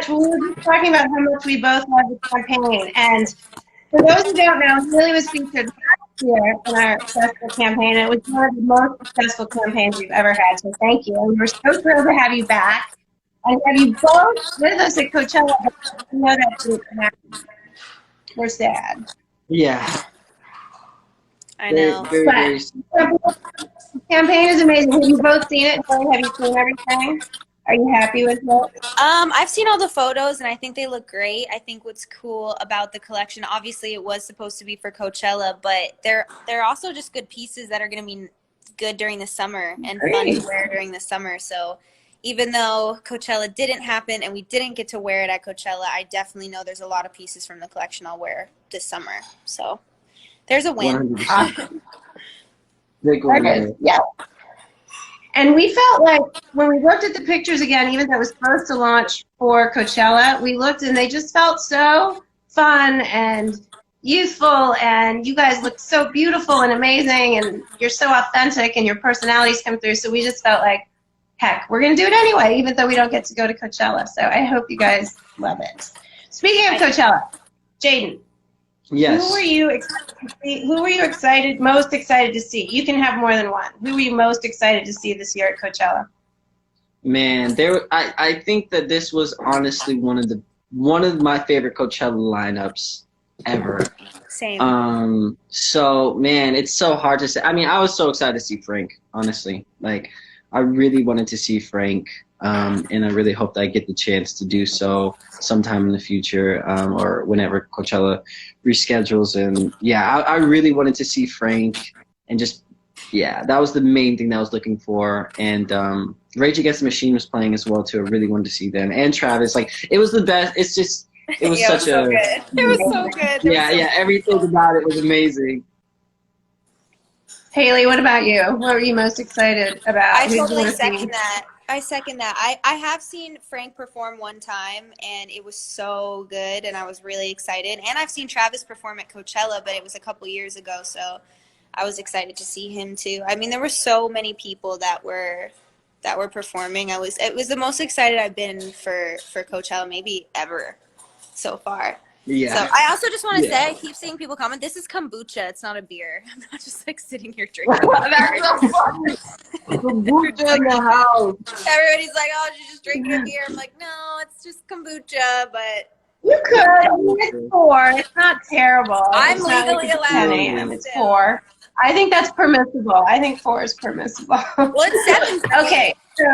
much. We were just talking about how much we both love the campaign. And for those who don't know, Hailey was featured last year in our festival campaign. It was one of the most successful campaigns we've ever had. So thank you. And we're so thrilled to have you back. And have you both with us at Coachella? You know that didn't happen. We're sad. Yeah. I know. Very the campaign is amazing. Have you both seen it? Have you seen everything? Are you happy with it? I've seen all the photos, and I think they look great. I think what's cool about the collection, obviously it was supposed to be for Coachella, but they're also just good pieces that are going to be good during the summer and fun to wear during the summer. So even though Coachella didn't happen and we didn't get to wear it at Coachella, I definitely know there's a lot of pieces from the collection I'll wear this summer. So there's a win. Yeah. And we felt like when we looked at the pictures again, even though it was supposed to launch for Coachella, we looked and they just felt so fun and youthful, and you guys look so beautiful and amazing, and you're so authentic and your personalities come through. So we just felt like, heck, we're going to do it anyway, even though we don't get to go to Coachella. So I hope you guys love it. Speaking of Coachella, Jaden. Yes. Who were you excited to see? Who were you most excited to see? You can have more than one. Who were you most excited to see this year at Coachella? Man, I think that this was honestly one of my favorite Coachella lineups ever. Same. So man, it's so hard to say. I mean, I was so excited to see Frank, honestly. Like, I really wanted to see Frank, and I really hope that I get the chance to do so sometime in the future, or whenever Coachella reschedules. And yeah, I really wanted to see Frank, and just, yeah, that was the main thing that I was looking for. And Rage Against the Machine was playing as well too. I really wanted to see them, and Travis. Like, it was the best. It's just, it was such so good. It was so good. Yeah, everything about it was amazing. Hailey, what about you? What were you most excited about? I totally second that. I second that. I have seen Frank perform one time, and it was so good, and I was really excited. And I've seen Travis perform at Coachella, but it was a couple years ago, so I was excited to see him too. I mean, there were so many people that were performing. It was the most excited I've been for Coachella maybe ever so far. Yeah. So I also just want to say, I keep seeing people comment, this is kombucha, it's not a beer. I'm not just like sitting here drinking. That's so funny. Kombucha in the house. Everybody's like, oh, you're just drinking a beer. I'm like, no, it's just kombucha, but you could. I mean, it's 4. It's not terrible. I'm legally allowed. 10 a.m. It's 4. I think that's permissible. I think 4 is permissible. Well, it's 7. Okay. So,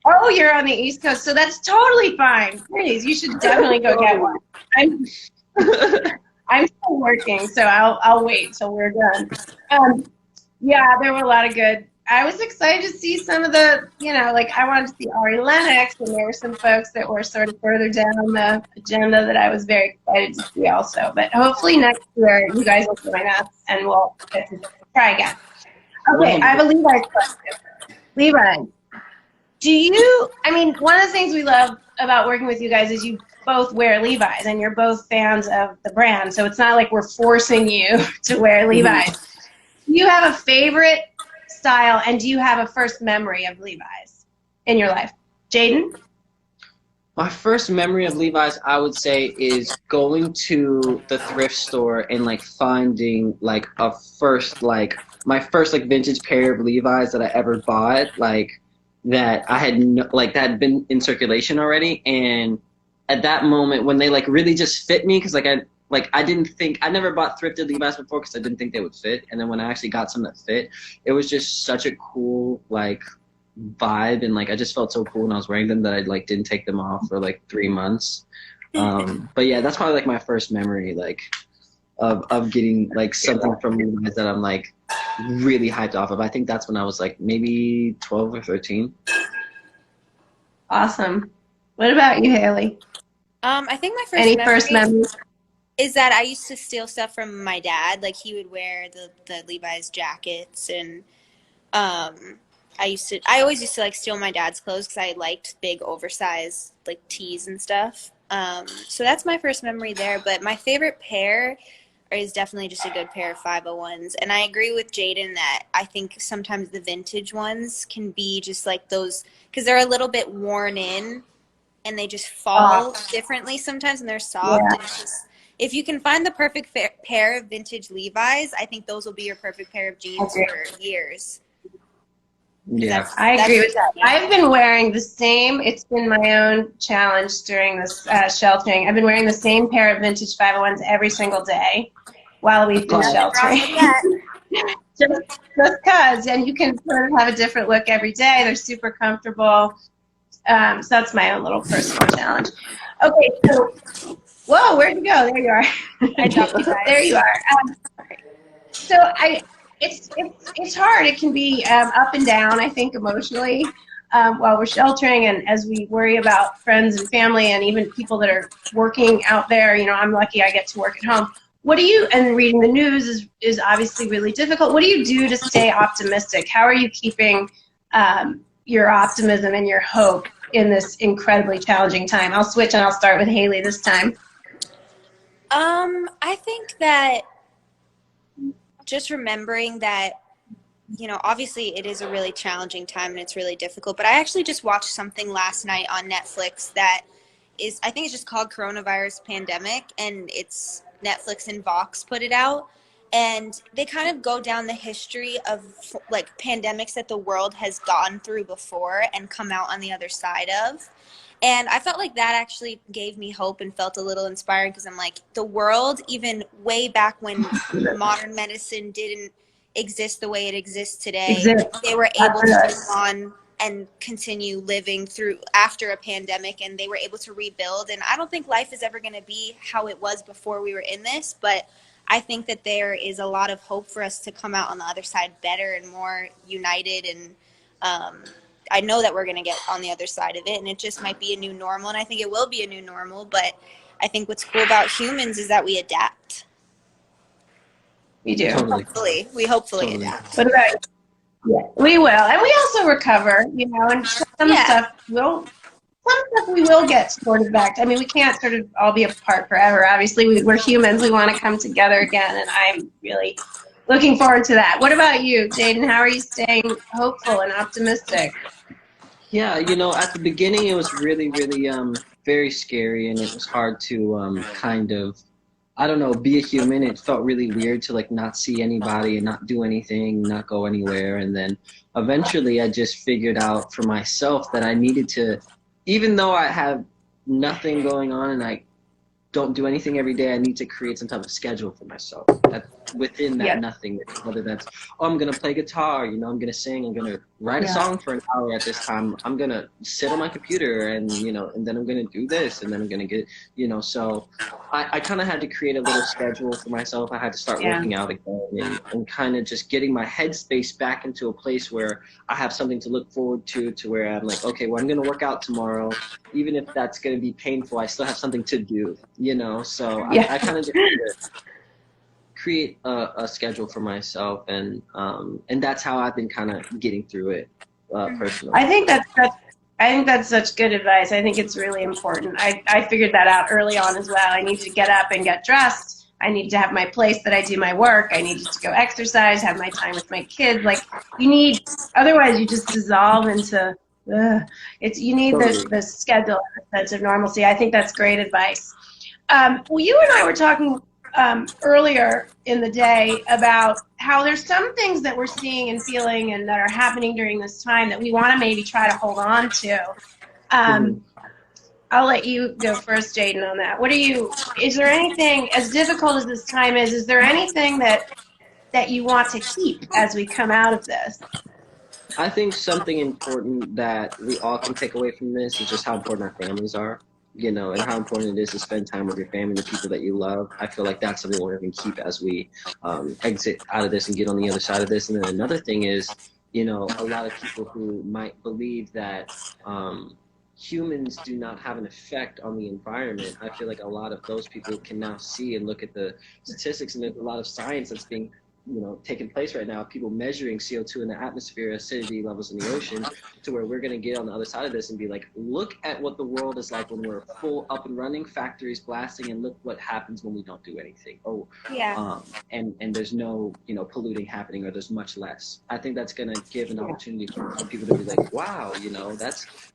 oh, you're on the East Coast, so that's totally fine. Please, you should definitely go get one. I'm still working, so I'll wait till we're done. Yeah, there were a lot of good. I was excited to see some of the, like I wanted to see Ari Lennox, and there were some folks that were sort of further down on the agenda that I was very excited to see also. But hopefully next year you guys will join us and we'll get to try again. Okay, I have a Levi's question. Levi. One of the things we love about working with you guys is you both wear Levi's and you're both fans of the brand, so it's not like we're forcing you to wear Levi's. Do you have a favorite style, and do you have a first memory of Levi's in your life? Jaden? My first memory of Levi's, I would say, is going to the thrift store and like finding like my first vintage pair of Levi's that I ever bought, like that I had that had been in circulation already. And at that moment when they like really just fit me, because I never bought thrifted Levi's before because I didn't think they would fit. And then when I actually got some that fit, it was just such a cool like vibe, and like I just felt so cool when I was wearing them that I like didn't take them off for like 3 months. But yeah, that's probably like my first memory like of getting like something from Levi's that I'm like really hyped off of. I think that's when I was like maybe 12 or 13. Awesome. What about you, Hailey? I think my first memories is that I used to steal stuff from my dad. Like, he would wear the Levi's jackets, and I always used to like steal my dad's clothes because I liked big oversized like tees and stuff. So that's my first memory there. But my favorite pair is definitely just a good pair of 501s. And I agree with Jaden that I think sometimes the vintage ones can be just like those, because they're a little bit worn in and they just fall differently sometimes, and they're soft. Yeah. And it's just, if you can find the perfect pair of vintage Levi's, I think those will be your perfect pair of jeans for years. Yeah. I agree with that. I've been wearing the same, it's been my own challenge during this sheltering. I've been wearing the same pair of vintage 501s every single day while we've been sheltering. just because, and you can sort of have a different look every day. They're super comfortable. So that's my own little personal challenge. Okay, so, whoa, where'd you go? There you are. I dropped you guys. There you are. So it's hard. It can be up and down, I think, emotionally while we're sheltering, and as we worry about friends and family and even people that are working out there. You know, I'm lucky I get to work at home. What do you, and reading the news is obviously really difficult. What do you do to stay optimistic? How are you keeping your optimism and your hope in this incredibly challenging time? I'll switch and I'll start with Hailey this time. I think that just remembering that, you know, obviously it is a really challenging time and it's really difficult, but I actually just watched something last night on Netflix that is, I think it's just called Coronavirus Pandemic, and it's Netflix and Vox put it out. And they kind of go down the history of like pandemics that the world has gone through before and come out on the other side of. And I felt like that actually gave me hope and felt a little inspiring, because I'm like, the world, even way back when modern medicine didn't exist the way it exists today, they were able to move on and continue living through after a pandemic, and they were able to rebuild. And I don't think life is ever going to be how it was before we were in this, but I think that there is a lot of hope for us to come out on the other side better and more united. And I know that we're going to get on the other side of it, and it just might be a new normal. And I think it will be a new normal, but I think what's cool about humans is that we adapt. We do. Totally. We hopefully adapt. What about you? Yeah, we will. And we also recover, you know, and some stuff we will get sort of back. I mean, we can't sort of all be apart forever. Obviously, we're humans. We want to come together again, and I'm really looking forward to that. What about you, Jaden? How are you staying hopeful and optimistic? Yeah, you know, at the beginning it was really, really very scary, and it was hard to kind of, I don't know, be a human. It felt really weird to like not see anybody and not do anything, not go anywhere. And then eventually I just figured out for myself that I needed to, even though I have nothing going on and I don't do anything every day, I need to create some type of schedule for myself. Within that nothing, whether that's, oh, I'm going to play guitar, you know, I'm going to sing, I'm going to write a song for an hour at this time, I'm going to sit on my computer and, you know, and then I'm going to do this, and then I'm going to get, you know, so I kind of had to create a little schedule for myself. I had to start working out again and kind of just getting my headspace back into a place where I have something to look forward to where I'm like, okay, well, I'm going to work out tomorrow. Even if that's going to be painful, I still have something to do, you know, so I kind of just create a schedule for myself, and that's how I've been kind of getting through it personally. I think that's such good advice. I think it's really important. I figured that out early on as well. I need to get up and get dressed. I need to have my place that I do my work. I need to go exercise, have my time with my kids. Like, you need, otherwise you just dissolve into, you need the schedule, the sense of normalcy. I think that's great advice. Well, you and I were talking earlier in the day about how there's some things that we're seeing and feeling and that are happening during this time that we want to maybe try to hold on to. I'll let you go first, Jaden, on that. Is there anything, as difficult as this time is there anything that you want to keep as we come out of this? I think something important that we all can take away from this is just how important our families are. You know, and how important it is to spend time with your family, the people that you love. I feel like that's something we're going to keep as we exit out of this and get on the other side of this. And then another thing is, you know, a lot of people who might believe that humans do not have an effect on the environment. I feel like a lot of those people can now see and look at the statistics, and there's a lot of science that's being taking place right now, people measuring CO2 in the atmosphere, acidity levels in the ocean, to where we're going to get on the other side of this and be like, look at what the world is like when we're full up and running, factories blasting, and look what happens when we don't do anything. And there's no polluting happening, or there's much less. I think that's going to give an opportunity for people to be like, wow,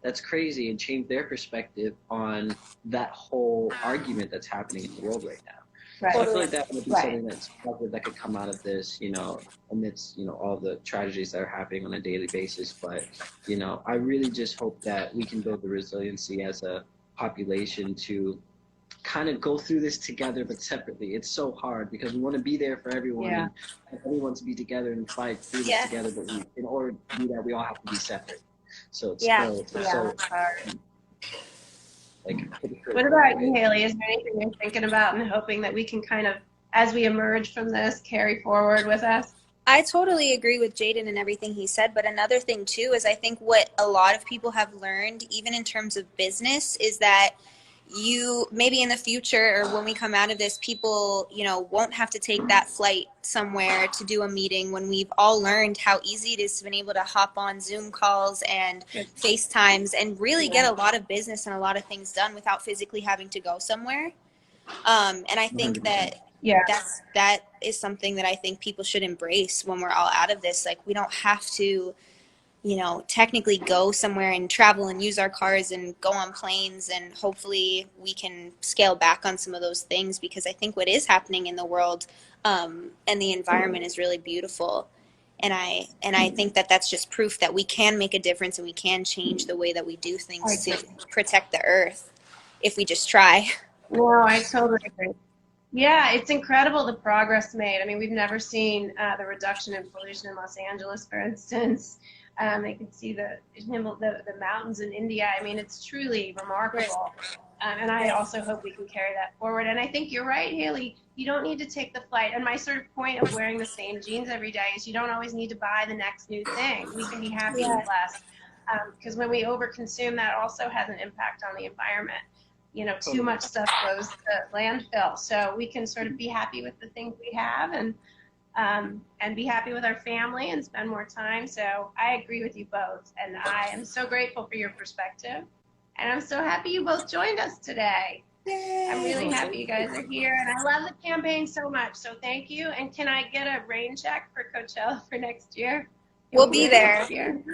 that's crazy, and change their perspective on that whole argument that's happening in the world right now. Right. So I feel like that would be something that's positive that could come out of this, amidst, all the tragedies that are happening on a daily basis. But, I really just hope that we can build the resiliency as a population to kind of go through this together, but separately. It's so hard because we want to be there for everyone and everyone to be together and fight through this together. But in order to do that, we all have to be separate. So it's so hard. What about you, Hailey? Is there anything you're thinking about and hoping that we can kind of, as we emerge from this, carry forward with us? I totally agree with Jaden and everything he said, but another thing too is I think what a lot of people have learned, even in terms of business, is that you maybe in the future or when we come out of this, people won't have to take that flight somewhere to do a meeting, when we've all learned how easy it is to be able to hop on Zoom calls and FaceTimes and really get a lot of business and a lot of things done without physically having to go somewhere. And I think that that is something that I think people should embrace when we're all out of this. Like, we don't have to technically go somewhere and travel and use our cars and go on planes, and hopefully we can scale back on some of those things, because I think what is happening in the world and the environment is really beautiful. And I think that that's just proof that we can make a difference and we can change the way that we do things to protect the earth if we just try. No, I totally agree. Yeah, it's incredible the progress made. I mean, we've never seen the reduction in pollution in Los Angeles, for instance. They can see the mountains in India. I mean, it's truly remarkable. And I also hope we can carry that forward. And I think you're right, Hailey. You don't need to take the flight. And my sort of point of wearing the same jeans every day is you don't always need to buy the next new thing. We can be happy with less. Because when we overconsume, that also has an impact on the environment. Too much stuff goes to landfill. So we can sort of be happy with the things we have and be happy with our family and spend more time. So I agree with you both. And I am so grateful for your perspective. And I'm so happy you both joined us today. Yay. I'm really happy you guys are here. And I love the campaign so much. So thank you. And can I get a rain check for Coachella for next year? We'll be there. Okay.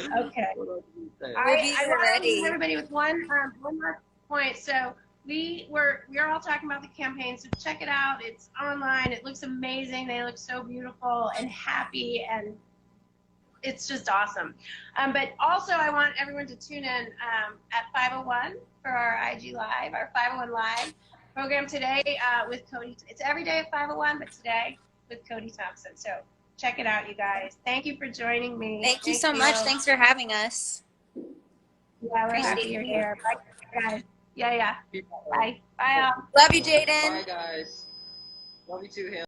I want to leave everybody with one more point. So we're all talking about the campaign. So check it out. It's online. It looks amazing. They look so beautiful and happy, and it's just awesome. But also, I want everyone to tune in at 5:01 for our IG Live, our 5:01 Live program today with Cody. It's every day at 5:01, but today with Cody Thompson. So check it out, you guys. Thank you for joining me. Thank you so much. Thanks for having us. Yeah, we're happy you're here. Bye, guys. Yeah. Bye. Bye, all. Love you, Jaden. Bye, guys. Love you too, Hailey.